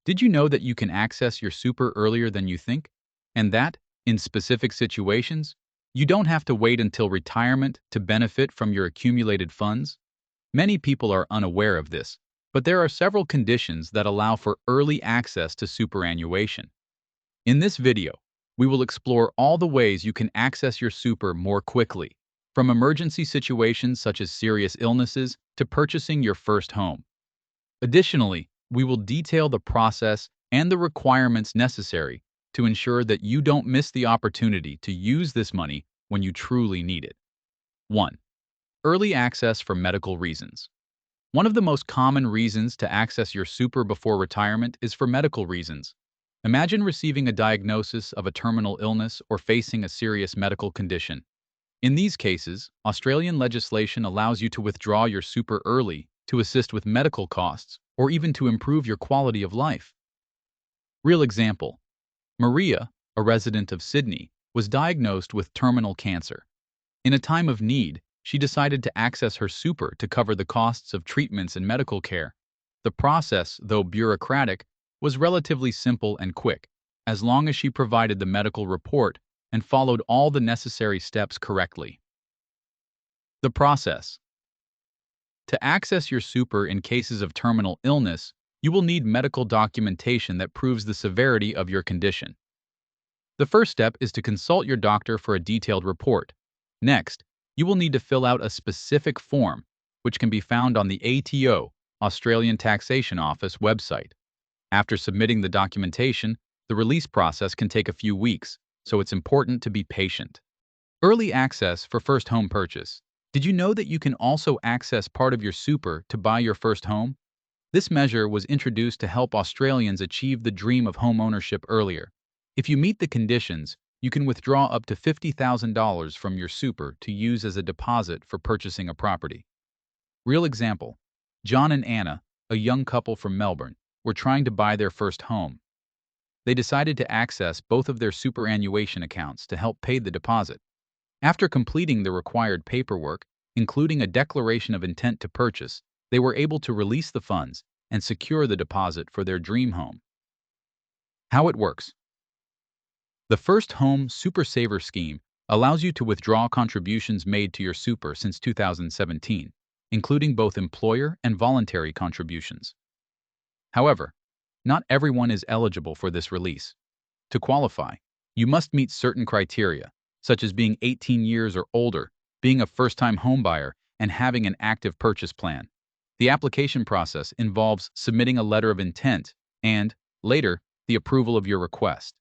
Did you know that you can access your super earlier than you think? And that, in specific situations, you don't have to wait until retirement to benefit from your accumulated funds? Many people are unaware of this, but there are several conditions that allow for early access to superannuation. In this video, we will explore all the ways you can access your super more quickly, from emergency situations such as serious illnesses to purchasing your first home. Additionally, we will detail the process and the requirements necessary to ensure that you don't miss the opportunity to use this money when you truly need it. 1. Early access for medical reasons. One of the most common reasons to access your super before retirement is for medical reasons. Imagine receiving a diagnosis of a terminal illness or facing a serious medical condition. In these cases, Australian legislation allows you to withdraw your super early to assist with medical costs or even to improve your quality of life. Real example: Maria, a resident of Sydney, was diagnosed with terminal cancer. In a time of need, she decided to access her super to cover the costs of treatments and medical care. The process, though bureaucratic, was relatively simple and quick, as long as she provided the medical report and followed all the necessary steps correctly. The process. To access your super in cases of terminal illness, you will need medical documentation that proves the severity of your condition. The first step is to consult your doctor for a detailed report. Next, you will need to fill out a specific form, which can be found on the ATO, Australian Taxation Office website. After submitting the documentation, the release process can take a few weeks, so it's important to be patient. Early access for first home purchase. Did you know that you can also access part of your super to buy your first home? This measure was introduced to help Australians achieve the dream of home ownership earlier. If you meet the conditions, you can withdraw up to $50,000 from your super to use as a deposit for purchasing a property. Real example: John and Anna, a young couple from Melbourne, were trying to buy their first home. They decided to access both of their superannuation accounts to help pay the deposit. After completing the required paperwork, including a declaration of intent to purchase, they were able to release the funds and secure the deposit for their dream home. How it works. The First Home Super Saver Scheme allows you to withdraw contributions made to your super since 2017, including both employer and voluntary contributions. However, not everyone is eligible for this release. To qualify, you must meet certain criteria, such as being 18 years or older, being a first-time homebuyer, and having an active purchase plan. The application process involves submitting a letter of intent and, later, the approval of your request.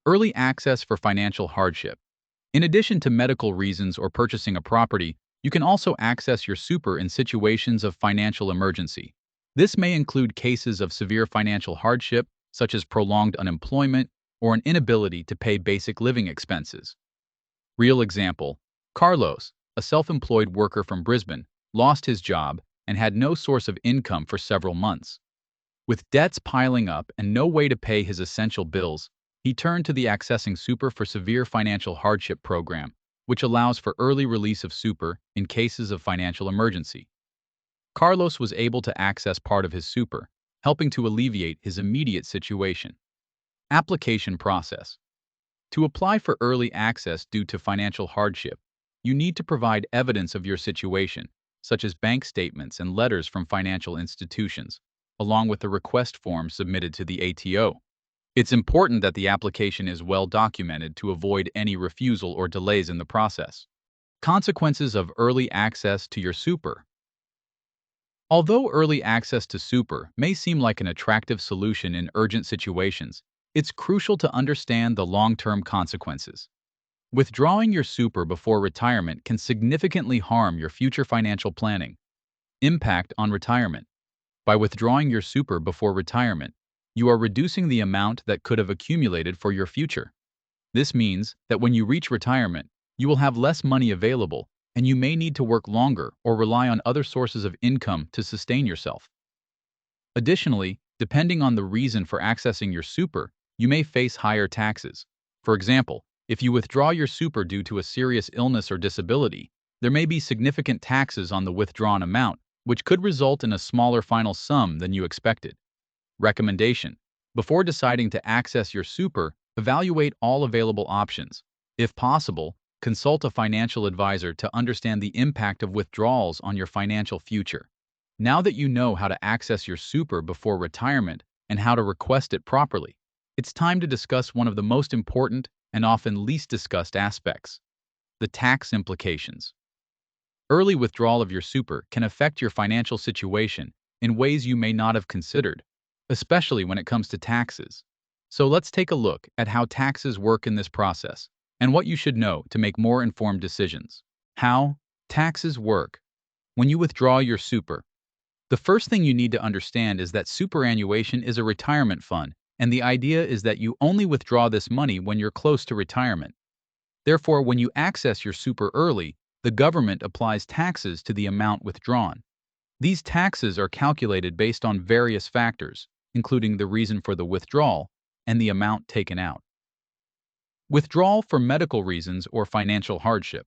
Early access for financial hardship. In addition to medical reasons or purchasing a property, you can also access your super in situations of financial emergency. This may include cases of severe financial hardship, such as prolonged unemployment or an inability to pay basic living expenses. Real example: Carlos, a self-employed worker from Brisbane, lost his job and had no source of income for several months. With debts piling up and no way to pay his essential bills, he turned to the Accessing Super for Severe Financial Hardship program, which allows for early release of super in cases of financial emergency. Carlos was able to access part of his super, helping to alleviate his immediate situation. Application process. To apply for early access due to financial hardship, you need to provide evidence of your situation, such as bank statements and letters from financial institutions, along with a request form submitted to the ATO. It's important that the application is well documented to avoid any refusal or delays in the process. Consequences of early access to your super. Although early access to super may seem like an attractive solution in urgent situations, it's crucial to understand the long-term consequences. Withdrawing your super before retirement can significantly harm your future financial planning. Impact on retirement. By withdrawing your super before retirement, you are reducing the amount that could have accumulated for your future. This means that when you reach retirement, you will have less money available, and you may need to work longer or rely on other sources of income to sustain yourself. Additionally, depending on the reason for accessing your super, you may face higher taxes. For example, if you withdraw your super due to a serious illness or disability, there may be significant taxes on the withdrawn amount, which could result in a smaller final sum than you expected. Recommendation: Before deciding to access your super, evaluate all available options. If possible, consult a financial advisor to understand the impact of withdrawals on your financial future. Now that you know how to access your super before retirement and how to request it properly, it's time to discuss one of the most important and often least discussed aspects: the tax implications. Early withdrawal of your super can affect your financial situation in ways you may not have considered, especially when it comes to taxes. So let's take a look at how taxes work in this process and what you should know to make more informed decisions. How taxes work. When you withdraw your super, the first thing you need to understand is that superannuation is a retirement fund, and the idea is that you only withdraw this money when you're close to retirement. Therefore, when you access your super early, the government applies taxes to the amount withdrawn. These taxes are calculated based on various factors, including the reason for the withdrawal and the amount taken out. Withdrawal for medical reasons or financial hardship.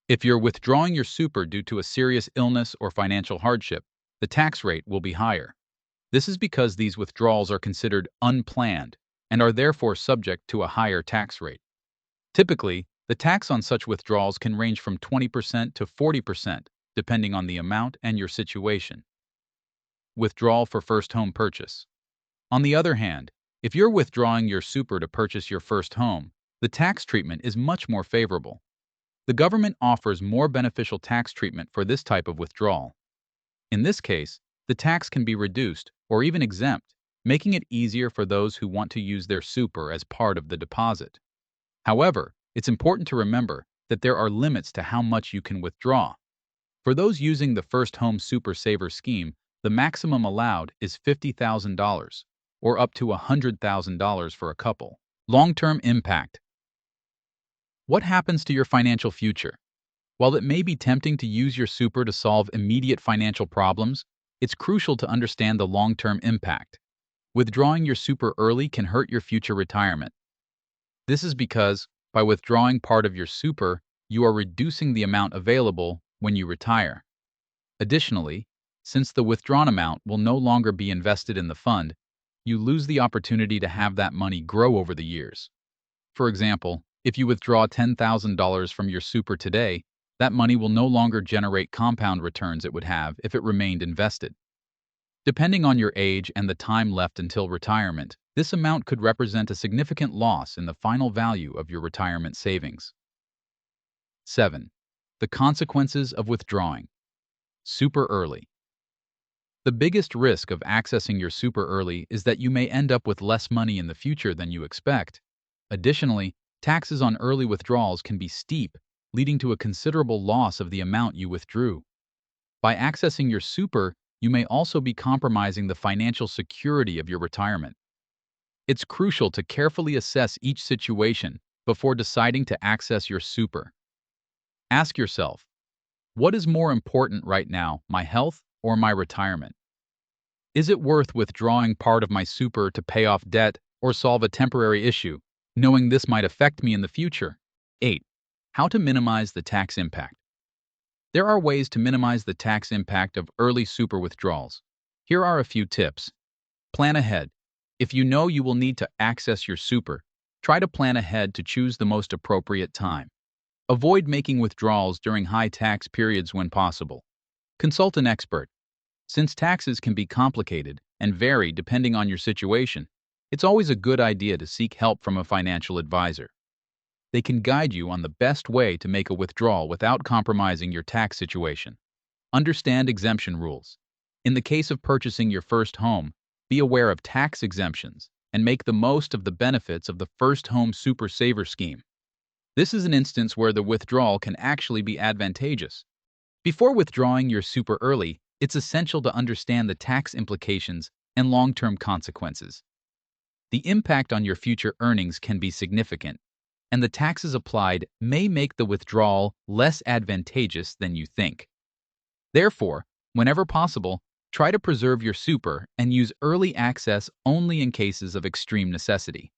If you're withdrawing your super due to a serious illness or financial hardship, the tax rate will be higher. This is because these withdrawals are considered unplanned and are therefore subject to a higher tax rate. Typically, the tax on such withdrawals can range from 20% to 40%, depending on the amount and your situation. Withdrawal for first home purchase. On the other hand, if you're withdrawing your super to purchase your first home, the tax treatment is much more favorable. The government offers more beneficial tax treatment for this type of withdrawal. In this case, the tax can be reduced or even exempt, making it easier for those who want to use their super as part of the deposit. However, it's important to remember that there are limits to how much you can withdraw. For those using the First Home Super Saver scheme, the maximum allowed is $50,000, or up to $100,000 for a couple. Long-term impact. What happens to your financial future? While it may be tempting to use your super to solve immediate financial problems, it's crucial to understand the long-term impact. Withdrawing your super early can hurt your future retirement. This is because, by withdrawing part of your super, you are reducing the amount available when you retire. Additionally, since the withdrawn amount will no longer be invested in the fund, you lose the opportunity to have that money grow over the years. For example, if you withdraw $10,000 from your super today, that money will no longer generate compound returns it would have if it remained invested. Depending on your age and the time left until retirement, this amount could represent a significant loss in the final value of your retirement savings. 7. The consequences of withdrawing. Super early. The biggest risk of accessing your super early is that you may end up with less money in the future than you expect. Additionally, taxes on early withdrawals can be steep, leading to a considerable loss of the amount you withdrew. By accessing your super, you may also be compromising the financial security of your retirement. It's crucial to carefully assess each situation before deciding to access your super. Ask yourself, what is more important right now, my health or my retirement? Is it worth withdrawing part of my super to pay off debt or solve a temporary issue, knowing this might affect me in the future? 8. How to minimize the tax impact. There are ways to minimize the tax impact of early super withdrawals. Here are a few tips. Plan ahead. If you know you will need to access your super, try to plan ahead to choose the most appropriate time. Avoid making withdrawals during high tax periods when possible. Consult an expert. Since taxes can be complicated and vary depending on your situation, it's always a good idea to seek help from a financial advisor. They can guide you on the best way to make a withdrawal without compromising your tax situation. Understand exemption rules. In the case of purchasing your first home, be aware of tax exemptions and make the most of the benefits of the First Home Super Saver scheme. This is an instance where the withdrawal can actually be advantageous. Before withdrawing your super early, it's essential to understand the tax implications and long-term consequences. The impact on your future earnings can be significant, and the taxes applied may make the withdrawal less advantageous than you think. Therefore, whenever possible, try to preserve your super and use early access only in cases of extreme necessity.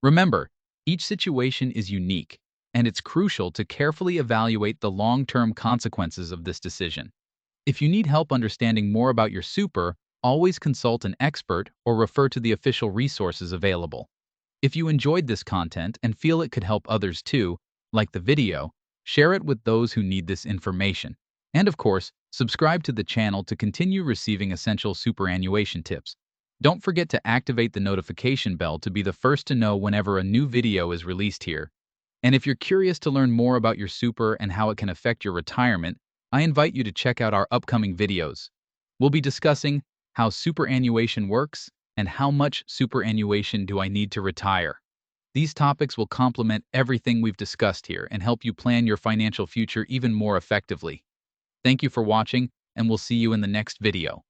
Remember, each situation is unique, and it's crucial to carefully evaluate the long-term consequences of this decision. If you need help understanding more about your super Always consult an expert or refer to the official resources available. If you enjoyed this content and feel it could help others too, like the video, share it with those who need this information. And of course, subscribe to the channel to continue receiving essential superannuation tips. Don't forget to activate the notification bell to be the first to know whenever a new video is released here. And if you're curious to learn more about your super and how it can affect your retirement, I invite you to check out our upcoming videos. We'll be discussing how superannuation works and how much superannuation do I need to retire. These topics will complement everything we've discussed here and help you plan your financial future even more effectively. Thank you for watching, and we'll see you in the next video.